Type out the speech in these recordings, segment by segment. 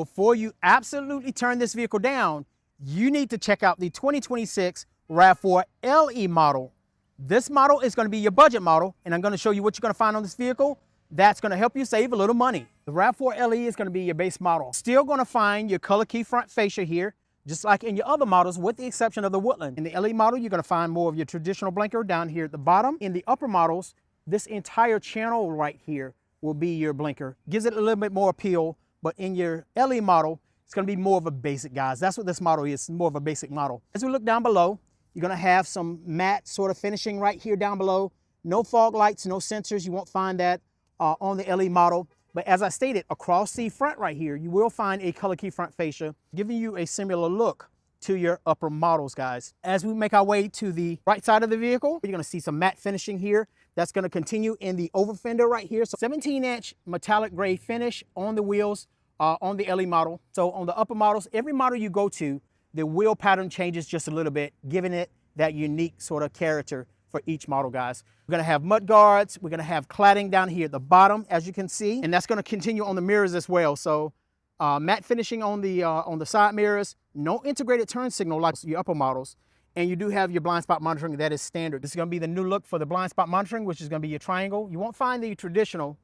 Before you absolutely turn this vehicle down, you need to check out the 2026 RAV4 LE model. This model is going to be your budget model, and I'm going to show you what you're going to find on this vehicle that's going to help you save a little money. The RAV4 LE is going to be your base model. Still going to find your color key front fascia here, just like in your other models, with the exception of the Woodland. In the LE model, you're going to find more of your traditional blinker down here at the bottom. In the upper models, this entire channel right here will be your blinker. Gives it a little bit more appeal, but in your LE model, it's going to be more of a basic, guys. That's what this model is, more of a basic model. As we look down below, you're going to have some matte sort of finishing right here down below. No fog lights, no sensors. You won't find that on the LE model. But as I stated, across the front right here, you will find a color key front fascia, giving you a similar look to your upper models, guys. As we make our way to the right side of the vehicle, you're going to see some matte finishing here. That's going to continue in the over fender right here. So 17-inch metallic gray finish on the wheels on the LE model. So on the upper models, every model you go to, the wheel pattern changes just a little bit, giving it that unique sort of character for each model, guys. We're gonna have mud guards. We're gonna have cladding down here at the bottom, as you can see, and that's gonna continue on the mirrors as well. So matte finishing on the side mirrors, no integrated turn signal like your upper models, and you do have your blind spot monitoring. That is standard. This is gonna be the new look for the blind spot monitoring, which is gonna be your triangle. You won't find the traditional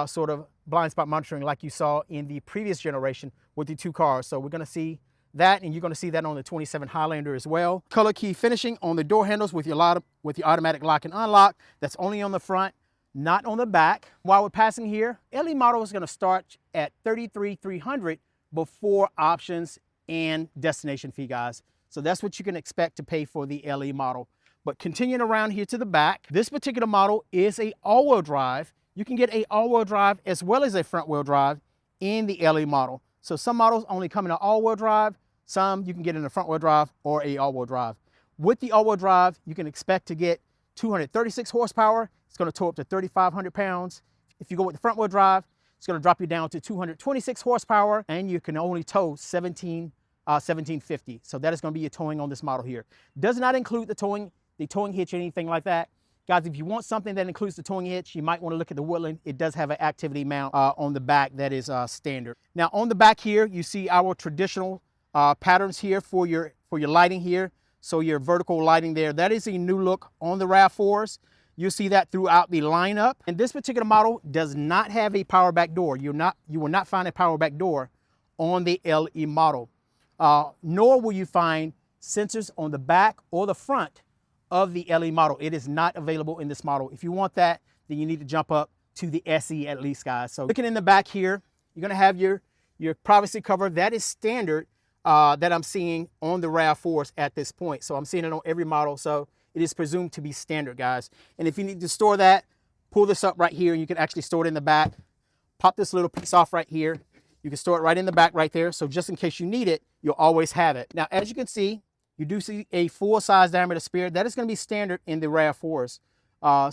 sort of blind spot monitoring like you saw in the previous generation with the two cars. So we're gonna see that, and you're going to see that on the 27 Highlander as well. Color key finishing on the door handles with your automatic lock and unlock. That's only on the front, not on the back. While we're passing here, LE model is going to start at $33,300 before options and destination fee, guys. So that's what you can expect to pay for the LE model. But continuing around here to the back, this particular model is a all-wheel drive. You can get a all-wheel drive as well as a front-wheel drive in the LE model. So some models only come in an all-wheel drive. Some you can get in a front-wheel drive or a all-wheel drive. With the all-wheel drive, you can expect to get 236 horsepower. It's going to tow up to 3,500 pounds. If you go with the front-wheel drive, it's going to drop you down to 226 horsepower, and you can only tow 1750. So that is going to be your towing on this model here. Does not include the towing hitch or anything like that. Guys, if you want something that includes the towing hitch, you might want to look at the Woodland. It does have an activity mount on the back that is standard. Now on the back here, you see our traditional patterns here for your lighting here. So your vertical lighting there, that is a new look on the RAV4s. You'll see that throughout the lineup. And this particular model does not have a power back door. You will not find a power back door on the LE model. Nor will you find sensors on the back or the front of the LE model. It is not available in this model. If you want that, then you need to jump up to the SE at least, guys. So looking in the back here, you're gonna have your privacy cover. That is standard that I'm seeing on the RAV4s at this point. So I'm seeing it on every model. So it is presumed to be standard, guys. And if you need to store that, pull this up right here and you can actually store it in the back. Pop this little piece off right here. You can store it right in the back right there. So just in case you need it, you'll always have it. Now, as you can see, you do see a full size diameter spare. That is going to be standard in the RAV4s.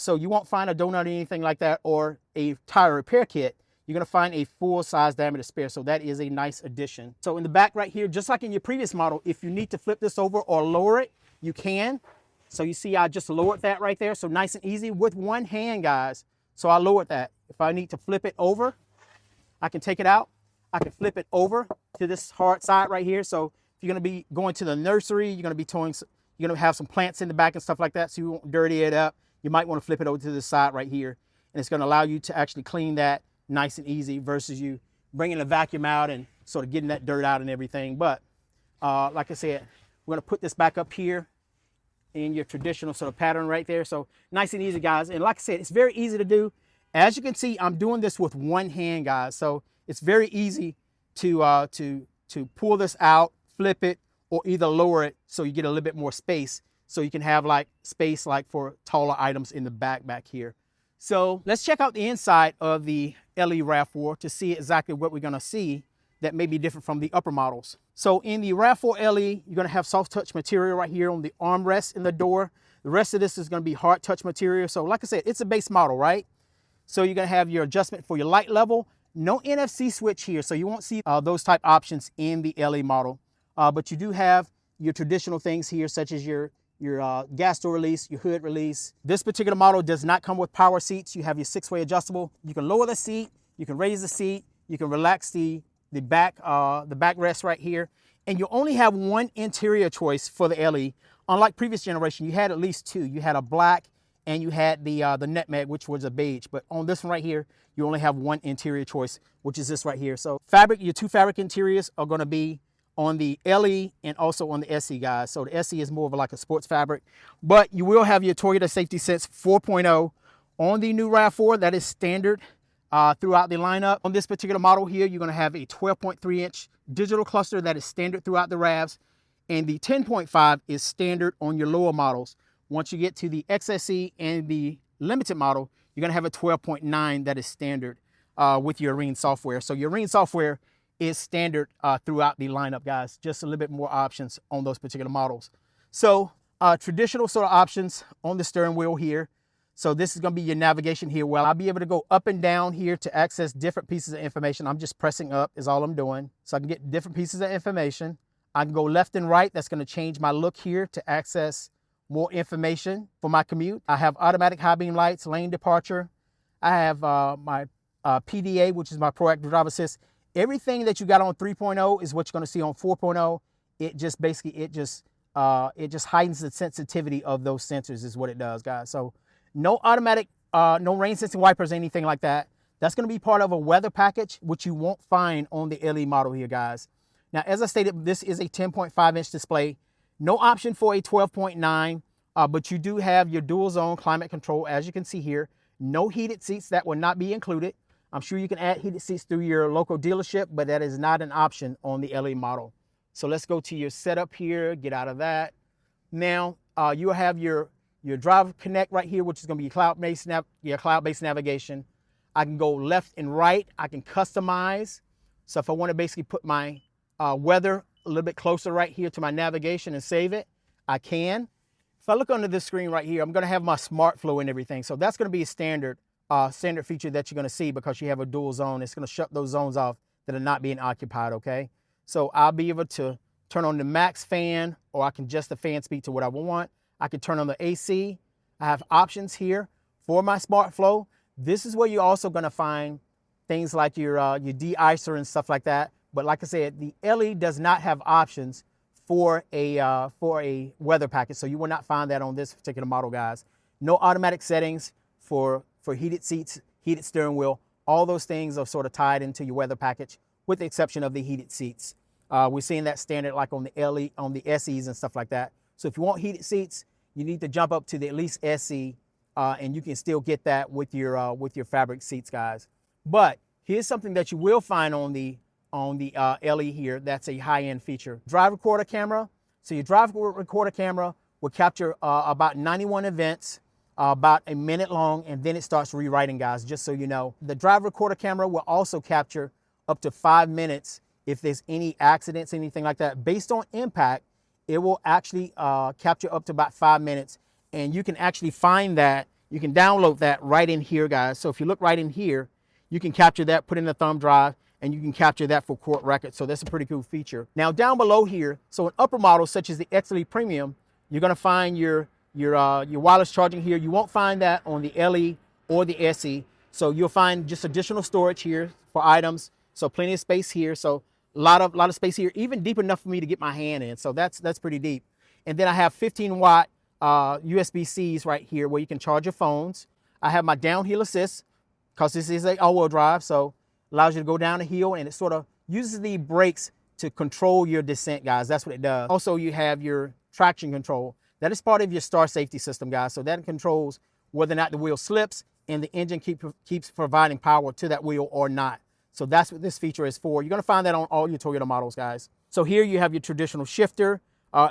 So you won't find a donut or anything like that or a tire repair kit. You're going to find a full size diameter spare. So that is a nice addition. So in the back right here, just like in your previous model, if you need to flip this over or lower it, you can. So you see, I just lowered that right there. So nice and easy with one hand, guys. So I lowered that. If I need to flip it over, I can take it out. I can flip it over to this hard side right here. So if you're going to be going to the nursery, you're going to be towing, you're going to have some plants in the back and stuff like that. So you won't dirty it up. You might want to flip it over to the side right here. And it's going to allow you to actually clean that nice and easy versus you bringing a vacuum out and sort of getting that dirt out and everything. But like I said, we're going to put this back up here in your traditional sort of pattern right there. So nice and easy, guys. And like I said, it's very easy to do. As you can see, I'm doing this with one hand, guys. So it's very easy to pull this out, flip it, or either lower it so you get a little bit more space. So you can have like space like for taller items in the back here. So let's check out the inside of the LE RAV4 to see exactly what we're gonna see that may be different from the upper models. So in the RAV4 LE, you're gonna have soft touch material right here on the armrest in the door. The rest of this is gonna be hard touch material. So like I said, it's a base model, right? So you're gonna have your adjustment for your light level. No NFC switch here, so you won't see those type options in the LE model. But you do have your traditional things here, such as your gas door release, your hood release. This particular model does not come with power seats. You have your 6-way adjustable. You can lower the seat, you can raise the seat, you can relax the the back rest right here. And you only have one interior choice for the LE. Unlike previous generation, you had at least two. You had a black and you had the nutmeg, which was a beige. But on this one right here, you only have one interior choice, which is this right here. So fabric, your two fabric interiors are gonna be on the LE and also on the SE, guys. So the SE is more of like a sports fabric, but you will have your Toyota Safety Sense 4.0 on the new RAV4. That is standard throughout the lineup. On this particular model here, you're gonna have a 12.3-inch digital cluster that is standard throughout the RAVs, and the 10.5 is standard on your lower models. Once you get to the XSE and the limited model, you're gonna have a 12.9 that is standard with your Arene software. So your Arene software is standard throughout the lineup, guys. Just a little bit more options on those particular models. So traditional sort of options on the steering wheel here. So this is gonna be your navigation here. Well, I'll be able to go up and down here to access different pieces of information. I'm just pressing up is all I'm doing. So I can get different pieces of information. I can go left and right. That's gonna change my look here to access more information for my commute. I have automatic high beam lights, lane departure. I have my PDA, which is my proactive driver assist. Everything that you got on 3.0 is what you're gonna see on 4.0. It just heightens the sensitivity of those sensors is what it does, guys. So no automatic, no rain sensing wipers, anything like that. That's gonna be part of a weather package, which you won't find on the LE model here, guys. Now, as I stated, this is a 10.5-inch display. No option for a 12.9, but you do have your dual zone climate control, as you can see here. No heated seats, that will not be included. I'm sure you can add heated seats through your local dealership, but that is not an option on the LE model. So let's go to your setup here, get out of that. Now, you'll have your Drive Connect right here, which is gonna be your cloud-based navigation. I can go left and right. I can customize. So if I wanna basically put my weather a little bit closer right here to my navigation and save it, I can. If I look under this screen right here, I'm gonna have my smart flow and everything. So that's gonna be a standard feature that you're gonna see because you have a dual zone. It's gonna shut those zones off that are not being occupied, okay? So I'll be able to turn on the max fan, or I can adjust the fan speed to what I want. I can turn on the AC. I have options here for my smart flow. This is where you're also gonna find things like your de-icer and stuff like that. But like I said, the LE does not have options for a weather package, so you will not find that on this particular model, guys. No automatic settings for heated seats, heated steering wheel. All those things are sort of tied into your weather package, with the exception of the heated seats. We're seeing that standard like on the LE, on the SEs and stuff like that. So if you want heated seats, you need to jump up to the at least SE, and you can still get that with your fabric seats, guys. But here's something that you will find on the LE here. That's a high-end feature. Drive recorder camera. So your drive recorder camera will capture about 91 events, about a minute long, and then it starts rewriting, guys, just so you know. The drive recorder camera will also capture up to 5 minutes if there's any accidents, anything like that. Based on impact, it will actually capture up to about 5 minutes, and you can actually find that. You can download that right in here, guys. So if you look right in here, you can capture that, put in a thumb drive, and you can capture that for court records. So that's a pretty cool feature. Now down below here, so in upper models such as the XLE Premium, you're gonna find your wireless charging here. You won't find that on the LE or the SE. So you'll find just additional storage here for items. So plenty of space here. So a lot of space here, even deep enough for me to get my hand in. So that's pretty deep. And then I have 15-watt USB-Cs right here where you can charge your phones. I have my downhill assist because this is a all-wheel drive. So allows you to go down a hill, and it sort of uses the brakes to control your descent, guys. That's what it does. Also, you have your traction control. That is part of your star safety system, guys. So that controls whether or not the wheel slips and the engine keeps providing power to that wheel or not. So that's what this feature is for. You're gonna find that on all your Toyota models, guys. So here you have your traditional shifter.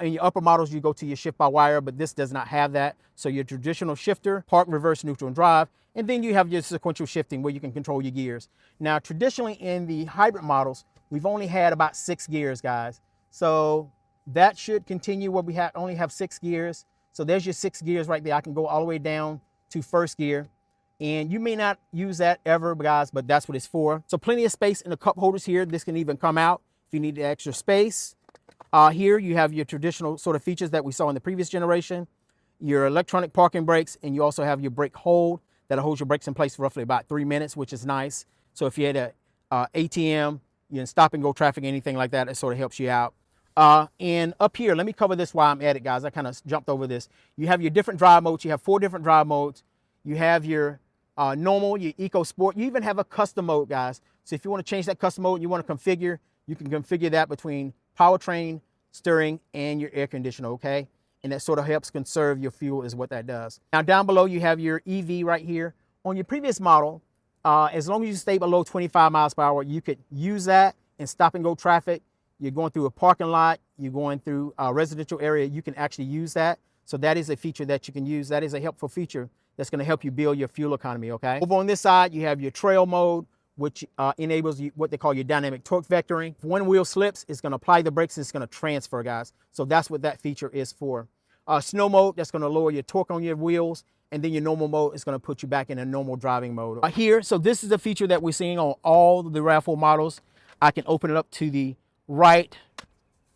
In your upper models, you go to your shift by wire, but this does not have that. So your traditional shifter, park, reverse, neutral, and drive. And then you have your sequential shifting where you can control your gears. Now, traditionally in the hybrid models, we've only had about 6 gears, guys. So that should continue where we only have 6 gears. So there's your 6 gears right there. I can go all the way down to first gear. And you may not use that ever, guys, but that's what it's for. So plenty of space in the cup holders here. This can even come out if you need the extra space. Here you have your traditional sort of features that we saw in the previous generation. Your electronic parking brakes, and you also have your brake hold that holds your brakes in place for roughly about 3 minutes, which is nice. So if you had a ATM, stop and go traffic, anything like that. It sort of helps you out. And up here, let me cover this while I'm at it, guys. I kind of jumped over this. You have your different drive modes. You have 4 different drive modes. You have your normal, your eco sport. You even have a custom mode, guys. So if you want to change that custom mode, you want to configure, you can configure that between powertrain, steering, and your air conditioner, okay? And that sort of helps conserve your fuel is what that does. Now down below, you have your EV right here. On your previous model, as long as you stay below 25 miles per hour, you could use that and stop and go traffic. You're going through a parking lot, you're going through a residential area, you can actually use that. So that is a feature that you can use. That is a helpful feature that's going to help you build your fuel economy, okay? Over on this side, you have your trail mode, which enables you what they call your dynamic torque vectoring. If one wheel slips, it's going to apply the brakes, it's going to transfer, guys. So that's what that feature is for. Snow mode, that's going to lower your torque on your wheels. And then your normal mode is going to put you back in a normal driving mode. Here, so this is the feature that we're seeing on all the RAV4 models. I can open it up to the right,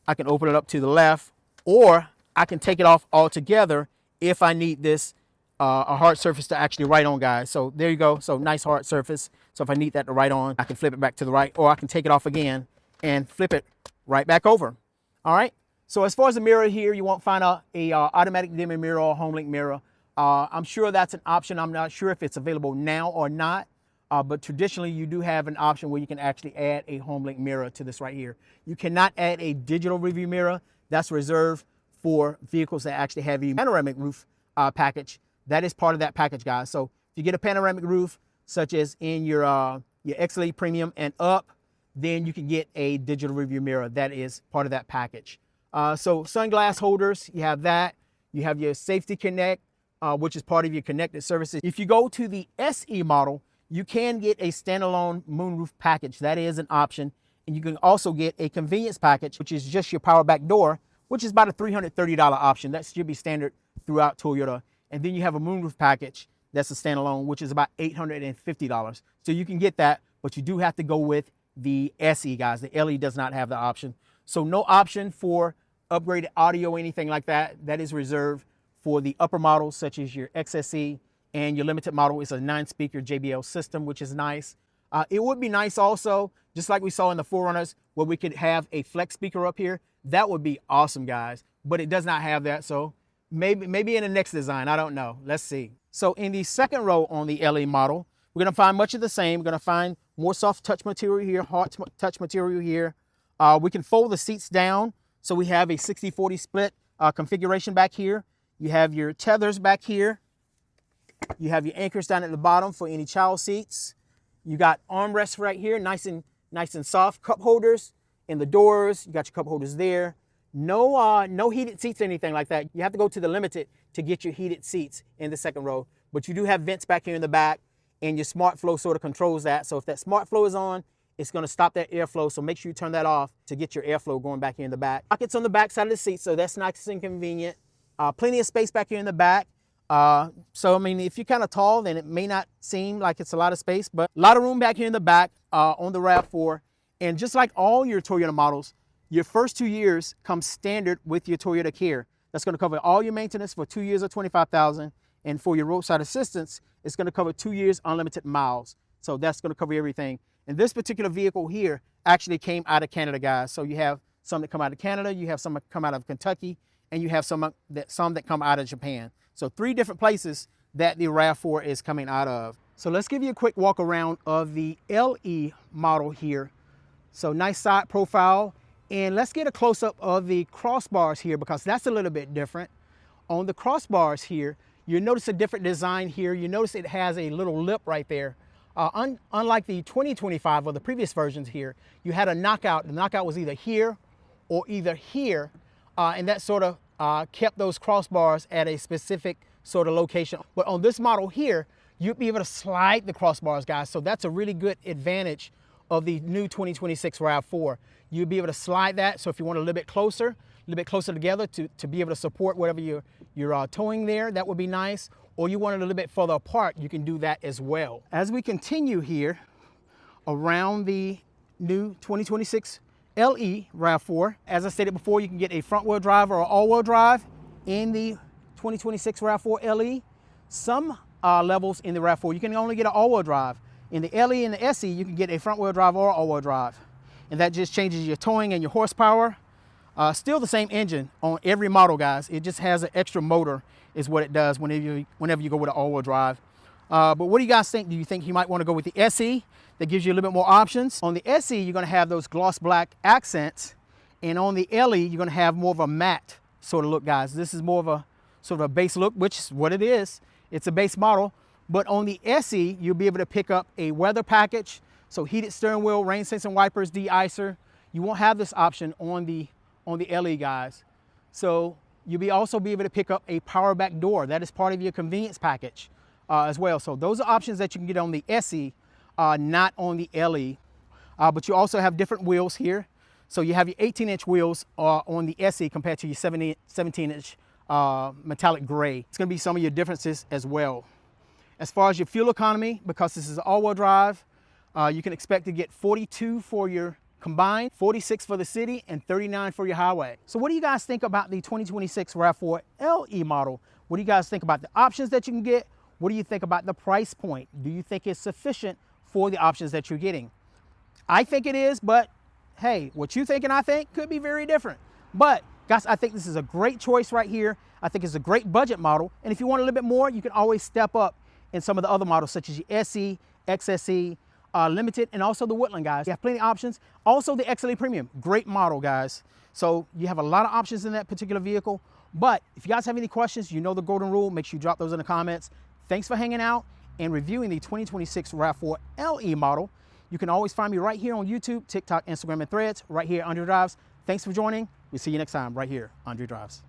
I can open it up to the left, or I can take it off altogether if I need this a hard surface to actually write on, guys. So there you go. So nice hard surface. So if I need that to write on, I can flip it back to the right, or I can take it off again and flip it right back over. All right. So as far as the mirror here, you won't find a automatic dimming mirror or home link mirror. I'm sure that's an option. I'm not sure if it's available now or not, but traditionally you do have an option where you can actually add a home link mirror to this right here. You cannot add a digital rearview mirror. That's reserved for vehicles that actually have a panoramic roof package. That is part of that package, guys. So if you get a panoramic roof, such as in your XLE Premium and up, then you can get a digital rearview mirror. That is part of that package. So sunglass holders, you have that. You have your Safety Connect, which is part of your connected services. If you go to the SE model, you can get a standalone moonroof package. That is an option. And you can also get a convenience package, which is just your power back door, which is about a $330 option. That should be standard throughout Toyota. And then you have a moonroof package that's a standalone, which is about $850. So you can get that, but you do have to go with the SE, guys. The LE does not have the option. So no option for upgraded audio or anything like that. That is reserved for the upper models, such as your XSE, and your limited model is a 9-speaker JBL system, which is nice. It would be nice also, just like we saw in the 4Runners, where we could have a flex speaker up here. That would be awesome, guys, but it does not have that. So maybe in the next design, I don't know. Let's see. So in the second row on the LE model, we're gonna find much of the same. We're gonna find more soft touch material here, hard touch material here. We can fold the seats down. So we have a 60-40 split configuration back here. You have your tethers back here. You have your anchors down at the bottom for any child seats. You got armrests right here, nice and soft. Cup holders in the doors. You got your cup holders there. No heated seats or anything like that. You have to go to the limited to get your heated seats in the second row. But you do have vents back here in the back, and your smart flow sort of controls that. So if that smart flow is on, it's going to stop that airflow. So make sure you turn that off to get your airflow going back here in the back. Pockets on the back side of the seat, so that's nice and convenient. Plenty of space back here in the back. So, I mean, if you're kind of tall, then it may not seem like it's a lot of space, but a lot of room back here in the back on the RAV4. And just like all your Toyota models, your first 2 years comes standard with your Toyota Care. That's going to cover all your maintenance for 2 years of $25,000. And for your roadside assistance, it's going to cover 2 years unlimited miles. So that's going to cover everything. And this particular vehicle here actually came out of Canada, guys. So you have some that come out of Canada, you have some that come out of Kentucky, and you have some that come out of Japan. So 3 different places that the RAV4 is coming out of. So let's give you a quick walk around of the LE model here. So nice side profile. And let's get a close-up of the crossbars here, because that's a little bit different. On the crossbars here, you notice a different design here. You notice it has a little lip right there. Unlike the 2025 or the previous versions here, you had a knockout. The knockout was either here or either here, and that sort of kept those crossbars at a specific sort of location. But on this model here, you'll be able to slide the crossbars, guys. So that's a really good advantage of the new 2026 RAV4. You'll be able to slide that. So if you want a little bit closer together to be able to support whatever you're towing there, that would be nice. Or you want it a little bit further apart, you can do that as well. As we continue here around the new 2026 LE RAV4, as I stated before, you can get a front wheel drive or all-wheel drive in the 2026 RAV4 LE. Some levels in the RAV4, you can only get an all-wheel drive. In the LE and the SE, you can get a front wheel drive or all-wheel drive. and that just changes your towing and your horsepower. Still the same engine on every model, guys. It just has an extra motor is what it does whenever you go with an all-wheel drive. But what do you guys think? Do you think you might want to go with the SE? That gives you a little bit more options. On the SE, you're going to have those gloss black accents, and on the LE, you're going to have more of a matte sort of look, guys. This is more of a sort of a base look, which is what it is. It's a base model. But on the SE, you'll be able to pick up a weather package, so heated steering wheel, rain sensing wipers, de-icer. You won't have this option on the LE, guys. So you'll also be able to pick up a power back door. That is part of your convenience package as well. So those are options that you can get on the SE, not on the LE. But you also have different wheels here. So you have your 18-inch wheels on the SE compared to your 17-inch metallic gray. It's going to be some of your differences as well. As far as your fuel economy, because this is all-wheel drive, you can expect to get 42 for your combined, 46 for the city, and 39 for your highway. So what do you guys think about the 2026 Rav4 LE model? What do you guys think about the options that you can get? What do you think about the price point? Do you think it's sufficient for the options that you're getting? I think it is, but hey, what you think and I think could be very different. But guys, I think this is a great choice right here. I think it's a great budget model. And if you want a little bit more, you can always step up in some of the other models, such as your SE, XSE, Limited, and also the Woodland, guys. You have plenty of options. Also the XLE Premium, great model, guys. So you have a lot of options in that particular vehicle. But if you guys have any questions, you know the golden rule. Make sure you drop those in the comments. Thanks for hanging out and reviewing the 2026 Rav4 LE model. You can always find me right here on YouTube, TikTok, Instagram, and Threads, right here on Andre Drives. Thanks for joining. We'll see you next time right here on Andre Drives.